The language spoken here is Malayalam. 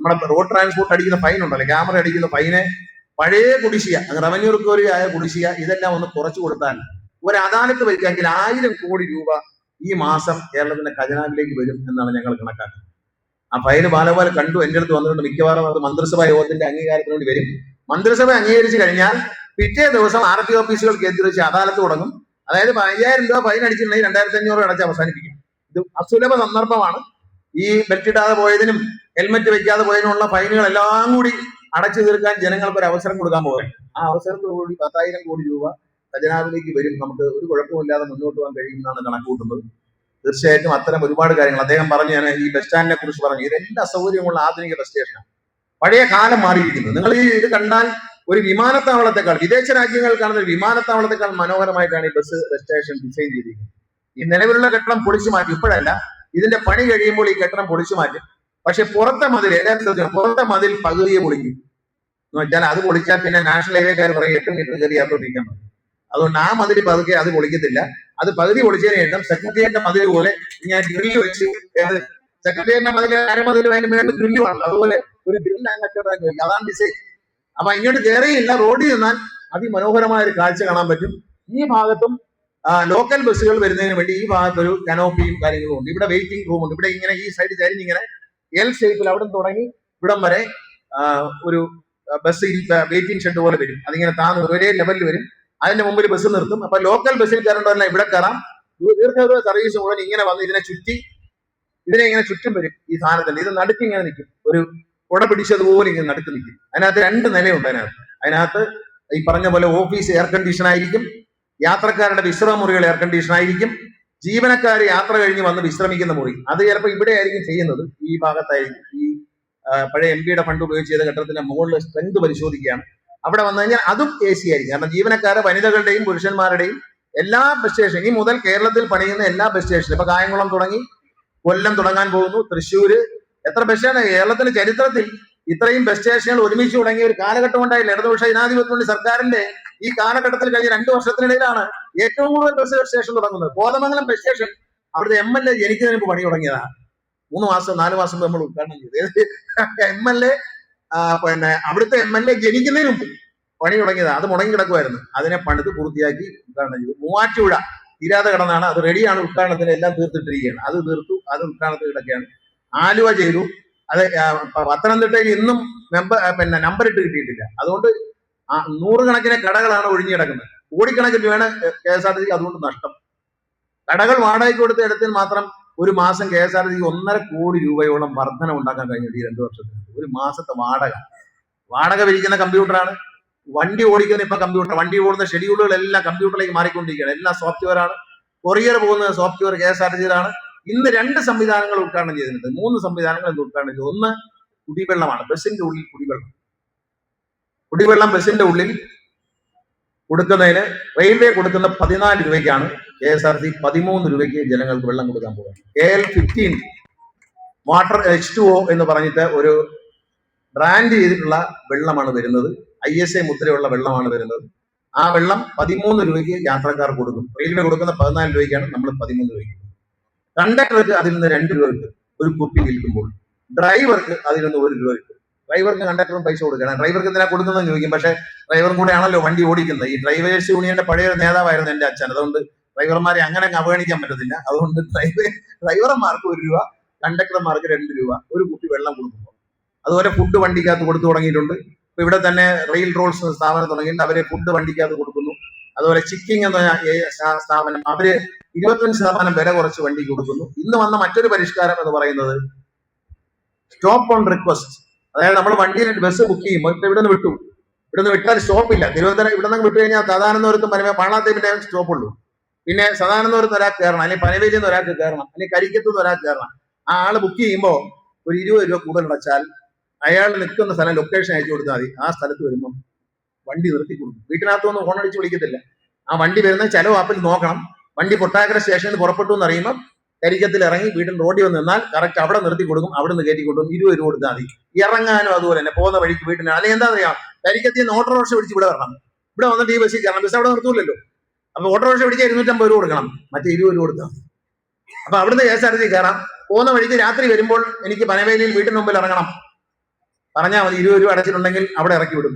നമ്മുടെ റോഡ് ട്രാൻസ്പോർട്ട് അടിക്കുന്ന ഫൈൻ ഉണ്ടല്ലോ, ക്യാമറ അടിക്കുന്ന ഫൈന്, പഴയ കുടിശ്ശിക, റവന്യൂ റിക്കവറി ആയ കുടിശ്ശിക, ഇതെല്ലാം ഒന്ന് കുറച്ചു കൊടുത്താൽ ഒരു അദാലത്ത് വയ്ക്കാമെങ്കിൽ 1000 കോടി രൂപ ഈ മാസം കേരളത്തിന്റെ ഖജനാവിലേക്ക് വരും എന്നാണ് ഞങ്ങൾ കണക്കാക്കുന്നത്. ആ ഫയല് ബാലപാല കണ്ടു, എന്റെ അടുത്ത് വന്നിട്ടുണ്ട്. മിക്കവാറും അത് മന്ത്രിസഭാ യോഗത്തിന്റെ അംഗീകാരത്തിന് വേണ്ടി വരും. മന്ത്രിസഭ അംഗീകരിച്ചു കഴിഞ്ഞാൽ പിറ്റേ ദിവസം RT ഓഫീസുകൾ കേന്ദ്രീകരിച്ച് അദാലത്ത് തുടങ്ങും. അതായത് 5000 രൂപ ഫൈൻ അടിച്ചിട്ടുണ്ടെങ്കിൽ 2500 അടച്ച് അവസാനിപ്പിക്കും. ഇത് അസുലഭ സന്ദർഭമാണ്. ഈ ബെൽറ്റ് ഇടാതെ പോയതിനും ഹെൽമെറ്റ് വെക്കാതെ പോയതിനുള്ള ഫൈനുകളെല്ലാം കൂടി അടച്ചു തീർക്കാൻ ജനങ്ങൾക്ക് ഒരു അവസരം കൊടുക്കാൻ പോകുന്നത്. ആ അവസരത്തോടുകൂടി 10,000 കോടി രൂപ ഖജനാവിലേക്ക് വരും. നമുക്ക് ഒരു കുഴപ്പമില്ലാതെ മുന്നോട്ട് പോകാൻ കഴിയുമെന്നാണ് കണക്ക് കൂട്ടുന്നത്. തീർച്ചയായിട്ടും അത്തരം ഒരുപാട് കാര്യങ്ങൾ അദ്ദേഹം പറഞ്ഞു. ഞാൻ ഈ ബസ് സ്റ്റാൻഡിനെ കുറിച്ച് പറഞ്ഞു. ഇതെല്ലാ സൗകര്യമുള്ള ആധുനിക ബസ് സ്റ്റേഷനാണ്. പഴയ കാലം മാറിയിരിക്കുന്നത്. നിങ്ങൾ ഈ ഇത് കണ്ടാൽ ഒരു വിമാനത്താവളത്തെക്കാൾ, വിദേശ രാജ്യങ്ങൾ കാണുന്ന ഒരു വിമാനത്താവളത്തെക്കാൾ മനോഹരമായിട്ടാണ് ഈ ബസ് സ്റ്റേഷൻ ഡിസൈൻ ചെയ്തിരിക്കുന്നത്. ഈ നിലവിലുള്ള കെട്ടിടം പൊളിച്ചു മാറ്റി, ഇപ്പോഴല്ല, ഇതിന്റെ പണി കഴിയുമ്പോൾ ഈ കെട്ടിടം പൊളിച്ചു മാറ്റും. പക്ഷെ പുറത്തെ മതിൽ പകുതിയെ പൊളിക്കും എന്ന് വെച്ചാൽ, അത് പൊളിച്ചാൽ പിന്നെ നാഷണൽ ഹൈവേക്കാർ പറയും 8 മീറ്റർ കയറി യാത്രോട്ടിരിക്കാൻ പറ്റും. അതുകൊണ്ട് ആ മതിൽ പതുക്കെ അത് പൊളിക്കത്തില്ല. അത് പകുതി പൊളിച്ചതിന് ശേഷം സെക്രട്ടേറിയറ്റിന്റെ മതിൽ പോലെ ഞാൻ ഗ്രില്ല് വെച്ച്, സെക്രട്ടേറിയറ്റിന്റെ മതിൽ അരമതിലും അതിന് മേളിൽ ഗ്രില്ല് വേണം, അതുപോലെ ഒരു ഗ്രില്ല് അങ്ങോട്ട്, അതാണ് ഡിസൈൻ. അപ്പൊ ഇങ്ങോട്ട് കയറിയില്ല, റോഡിൽ നിന്നാൽ അതിമനോഹരമായ ഒരു കാഴ്ച കാണാൻ പറ്റും. ഈ ഭാഗത്തും ലോക്കൽ ബസ്സുകൾ വരുന്നതിന് വേണ്ടി ഈ ഭാഗത്തൊരു കനോപ്പിയും കാര്യങ്ങളും ഉണ്ട്. ഇവിടെ വെയിറ്റിംഗ് റൂം ഉണ്ട്. ഇവിടെ ഇങ്ങനെ ഈ സൈഡ് ചരിഞ്ഞിങ്ങനെ L ഷേപ്പിൽ അവിടെ തുടങ്ങി ഇവിടം വരെ ഒരു ബസ് വെയിറ്റിംഗ് ഷെഡ് പോലെ വരും. അതിങ്ങനെ താന്ന് ഒരേ ലെവലിൽ വരും. അതിന്റെ മുമ്പിൽ ബസ് നിർത്തും. അപ്പൊ ലോക്കൽ ബസ്സിൽ കയറേണ്ടവരെല്ലാം ഇവിടെ കയറാം. ദീർഘദൂര സർവീസ് മുഴുവൻ ഇങ്ങനെ വന്ന് ഇതിനെ ഇങ്ങനെ ചുറ്റും വരും. ഈ സാധനത്തിന്റെ ഇത് നടുക്ക് ഇങ്ങനെ നിൽക്കും, ഒരു കുട പിടിച്ചതുപോലെ ഇങ്ങനെ നടുക്ക് നിൽക്കും. അതിനകത്ത് 2 നിലയുണ്ട്. അതിനകത്ത് ഈ പറഞ്ഞ പോലെ ഓഫീസ് എയർ കണ്ടീഷൻ ആയിരിക്കും, യാത്രക്കാരുടെ വിശ്രമ മുറികൾ എയർ കണ്ടീഷൻ ആയിരിക്കും, ജീവനക്കാർ യാത്ര കഴിഞ്ഞ് വന്ന് വിശ്രമിക്കുന്ന മുറി അത് ചിലപ്പോൾ ഇവിടെ ആയിരിക്കും ചെയ്യുന്നത്. ഈ ഭാഗത്തായിരിക്കും. ഈ പഴയ MP-യുടെ ഫണ്ട് ഉപയോഗിച്ച് ചെയ്ത കെട്ടിടത്തിന്റെ മുകളിൽ സ്ട്രെങ്ത് പരിശോധിക്കുകയാണ്. അവിടെ വന്നു കഴിഞ്ഞാൽ അതും AC ആയിരിക്കും. കാരണം ജീവനക്കാരെ വനിതകളുടെയും പുരുഷന്മാരുടെയും എല്ലാ ബസ് സ്റ്റേഷൻ ഇനി മുതൽ കേരളത്തിൽ പണിയുന്ന എല്ലാ ബസ് സ്റ്റേഷനും, ഇപ്പൊ കായംകുളം തുടങ്ങി, കൊല്ലം തുടങ്ങാൻ പോകുന്നു, തൃശ്ശൂര്, എത്ര ബസ് സ്റ്റേഷൻ കേരളത്തിന്റെ ചരിത്രത്തിൽ ഇത്രയും ബസ് സ്റ്റേഷനുകൾ ഒരുമിച്ച് തുടങ്ങിയ ഒരു കാലഘട്ടം ഉണ്ടായില്ല. ഇടതുപക്ഷ ജനാധിപത്യ സർക്കാരിന്റെ ഈ കാലഘട്ടത്തിൽ കഴിഞ്ഞ 2 വർഷത്തിനിടയിലാണ് ഏറ്റവും കൂടുതൽ ബസ് സ്റ്റേഷൻ തുടങ്ങുന്നത്. കോതമംഗലം ബസ് സ്റ്റേഷൻ അവിടുത്തെ MLA ജനിക്കുന്നതിന് മുമ്പ് പണി തുടങ്ങിയതാണ്. 3 മാസം 4 മാസം മുമ്പ് നമ്മൾ ഉദ്ഘാടനം ചെയ്ത്. MLA പിന്നെ അവിടുത്തെ MLA ജനിക്കുന്നതിന് മുമ്പ് പണി തുടങ്ങിയതാണ്. അത് മുടങ്ങി കിടക്കുമായിരുന്നു. അതിനെ പണിത് പൂർത്തിയാക്കി ഉദ്ഘാടനം ചെയ്തു. മൂവാറ്റുപുഴ തീരാതെ കിടന്നാണ്, അത് റെഡിയാണ്. ഉദ്ഘാടനത്തിന് എല്ലാം തീർത്തിട്ടിരിക്കുകയാണ്. അത് തീർത്തു, അത് ഉദ്ഘാടനത്തിൽ കിടക്കുകയാണ്. ആലുവ ചെയ്തു. അത് പത്തനംതിട്ടയിൽ ഇന്നും നമ്പർ ഇട്ട് കിട്ടിയിട്ടില്ല. അതുകൊണ്ട് 100 കണക്കിന് കടകളാണ് ഒഴിഞ്ഞു കിടക്കുന്നത്. കോടിക്കണക്കിന് രൂപയാണ് KSRTC അതുകൊണ്ട് നഷ്ടം. കടകൾ വാടകയ്ക്ക് കൊടുത്ത ഇടത്തിൽ മാത്രം ഒരു മാസം KSRTC 1.5 കോടി രൂപയോളം വർധന ഉണ്ടാക്കാൻ കഴിഞ്ഞു ഈ 2 വർഷത്തിൽ. ഒരു മാസത്തെ വാടക വിരിക്കുന്ന കമ്പ്യൂട്ടറാണ്. വണ്ടി ഓടിക്കുന്ന ഇപ്പൊ കമ്പ്യൂട്ടർ, വണ്ടി ഓടുന്ന ഷെഡ്യൂളുകളെല്ലാം കമ്പ്യൂട്ടറിലേക്ക് മാറിക്കൊണ്ടിരിക്കുകയാണ്. എല്ലാം സോഫ്റ്റ്വെയർ ആണ്. കൊറിയർ പോകുന്ന സോഫ്റ്റ്വെയർ KSRTCയിലാണ്. ഇന്ന് 2 സംവിധാനങ്ങൾ ഉദ്ഘാടനം ചെയ്തിട്ടുണ്ട്. 3 സംവിധാനങ്ങൾ ഇന്ന് ഉദ്ഘാടനം ചെയ്തു. ഒന്ന് കുടിവെള്ളമാണ്. ബസിന്റെ ഉള്ളിൽ കുടിവെള്ളം ബസിന്റെ ഉള്ളിൽ കൊടുക്കുന്നതിന് റെയിൽവേ കൊടുക്കുന്ന 14 രൂപയ്ക്കാണ് KSRTC 13 രൂപയ്ക്ക് ജനങ്ങൾക്ക് വെള്ളം കൊടുക്കാൻ പോകുന്നത്. KL-15 വാട്ടർ H2O എന്ന് പറഞ്ഞിട്ട് ഒരു ബ്രാൻഡ് ചെയ്തിട്ടുള്ള വെള്ളമാണ് വരുന്നത്. ISA മുദ്രയുള്ള വെള്ളമാണ് വരുന്നത്. ആ വെള്ളം 13 രൂപയ്ക്ക് യാത്രക്കാർ കൊടുക്കും. റെയിൽവേ കൊടുക്കുന്ന 14 രൂപയ്ക്കാണ്, നമ്മൾ 13 രൂപയ്ക്ക്. കണ്ടക്ടർക്ക് അതിൽ നിന്ന് 2 രൂപ കിട്ടും ഒരു കുപ്പി വിൽക്കുമ്പോൾ. ഡ്രൈവർക്ക് അതിൽ നിന്ന് 1 രൂപ കിട്ടും. ഡ്രൈവർക്ക് കണ്ടക്ടറും പൈസ കൊടുക്കണം. ഡ്രൈവർക്ക് എന്തിനാ കൊടുക്കുന്നതെന്ന് ചോദിക്കും. പക്ഷേ ഡ്രൈവറും കൂടെ ആണല്ലോ വണ്ടി ഓടിക്കുന്നത്. ഈ ഡ്രൈവേഴ്സ് യൂണിയന്റെ പഴയ നേതാവായിരുന്നു എന്റെ അച്ഛൻ. അതുകൊണ്ട് ഡ്രൈവർമാരെ അങ്ങനെ അവഗണിക്കാൻ പറ്റത്തില്ല. അതുകൊണ്ട് ഡ്രൈവർമാർക്ക് 1 രൂപ, കണ്ടക്ടർമാർക്ക് 2 രൂപ ഒരു കുപ്പി വെള്ളം കൊടുക്കുമ്പോൾ. അതുപോലെ ഫുഡ് വണ്ടിക്കകത്ത് കൊടുത്തു തുടങ്ങിയിട്ടുണ്ട്. ഇപ്പൊ ഇവിടെ തന്നെ റെയിൽ റോൾസ് സ്ഥാപനം തുടങ്ങിയിട്ട് അവര് ഫുഡ് വണ്ടിക്കകത്ത് കൊടുക്കുന്നു. അതുപോലെ ചിക്കിങ് എന്ന സ്ഥാപനം അവര് 25% വില കുറച്ച് വണ്ടി കൊടുക്കുന്നു. ഇന്ന് വന്ന മറ്റൊരു പരിഷ്കാരം എന്ന് പറയുന്നത് സ്റ്റോപ്പ് ഓൺ റിക്വസ്റ്റ്. അതായത് നമ്മൾ വണ്ടിയിൽ ബസ് ബുക്ക് ചെയ്യുമ്പോൾ ഇപ്പൊ ഇവിടെ നിന്ന് വിട്ടാൽ സ്റ്റോപ്പില്ല. തിരുവനന്തപുരം ഇവിടെ നിന്ന് വിട്ടു കഴിഞ്ഞാൽ സദാനന്ദപുരത്തും പണാത്തേപ്പിന്റെ സ്റ്റോപ്പുള്ളൂ. പിന്നെ സദാനന്ദപുരത്ത് ഒരാൾക്ക് കയറണം, അല്ലെങ്കിൽ പനവേലിയിൽ നിന്ന് ഒരാൾക്ക് കയറണം, അല്ലെങ്കിൽ കരിക്കത്ത് നിന്ന് ഒരാൾക്ക് കയറണം. ആ ആള് ബുക്ക് ചെയ്യുമ്പോൾ ഒരു 20 രൂപ കൂടുതൽ അടച്ചാൽ അയാൾ നിൽക്കുന്ന സ്ഥലം ലൊക്കേഷൻ അയച്ചു കൊടുത്താൽ മതി. ആ സ്ഥലത്ത് വരുമ്പോൾ വണ്ടി നിർത്തി കൊടുക്കും. വീട്ടിനകത്തൊന്നും ഹോൺ അടിച്ച് വിളിക്കത്തില്ല. ആ വണ്ടി വരുന്ന ചെലവ് ആപ്പിൽ നോക്കണം. വണ്ടി കൊട്ടാക്കര സ്റ്റേഷനിൽ പുറപ്പെട്ടു എന്ന് അറിയുമ്പോൾ കരിക്കത്തിൽ ഇറങ്ങി വീട്ടിൽ റോഡിൽ വന്ന് നിന്നാൽ കറക്റ്റ് അവിടെ നിർത്തി കൊടുക്കും. അവിടെ നിന്ന് കയറ്റി കൊണ്ടും 20 രൂപ കൊടുത്താൽ മതി. ഇറങ്ങാനും അതുപോലെ തന്നെ പോകുന്ന വഴിക്ക് വീട്ടിന്. അല്ലെങ്കിൽ എന്താ പറയാ, കരിക്കത്തിൽ നിന്ന് ഓട്ടോറിക്ഷ പിടിച്ച് ഇവിടെ വരണം. ഇവിടെ വന്നിട്ട് ഈ ബസ്സിൽ കയറണം. ബസ് അവിടെ നിർത്തൂലല്ലോ. അപ്പൊ ഓട്ടോറിക്ഷ പിടിച്ചാൽ 250 രൂപ കൊടുക്കണം. മറ്റേ 20 രൂപ കൊടുത്താൽ മതി. അപ്പൊ അവിടുന്ന് KSRTC കയറാം. പോകുന്ന വഴിക്ക് രാത്രി വരുമ്പോൾ എനിക്ക് പനവേലിയിൽ വീട്ടിന് മുമ്പിൽ ഇറങ്ങണം. പറഞ്ഞാൽ മതി 20 രൂപ അടച്ചിട്ടുണ്ടെങ്കിൽ അവിടെ ഇറക്കി വിടും.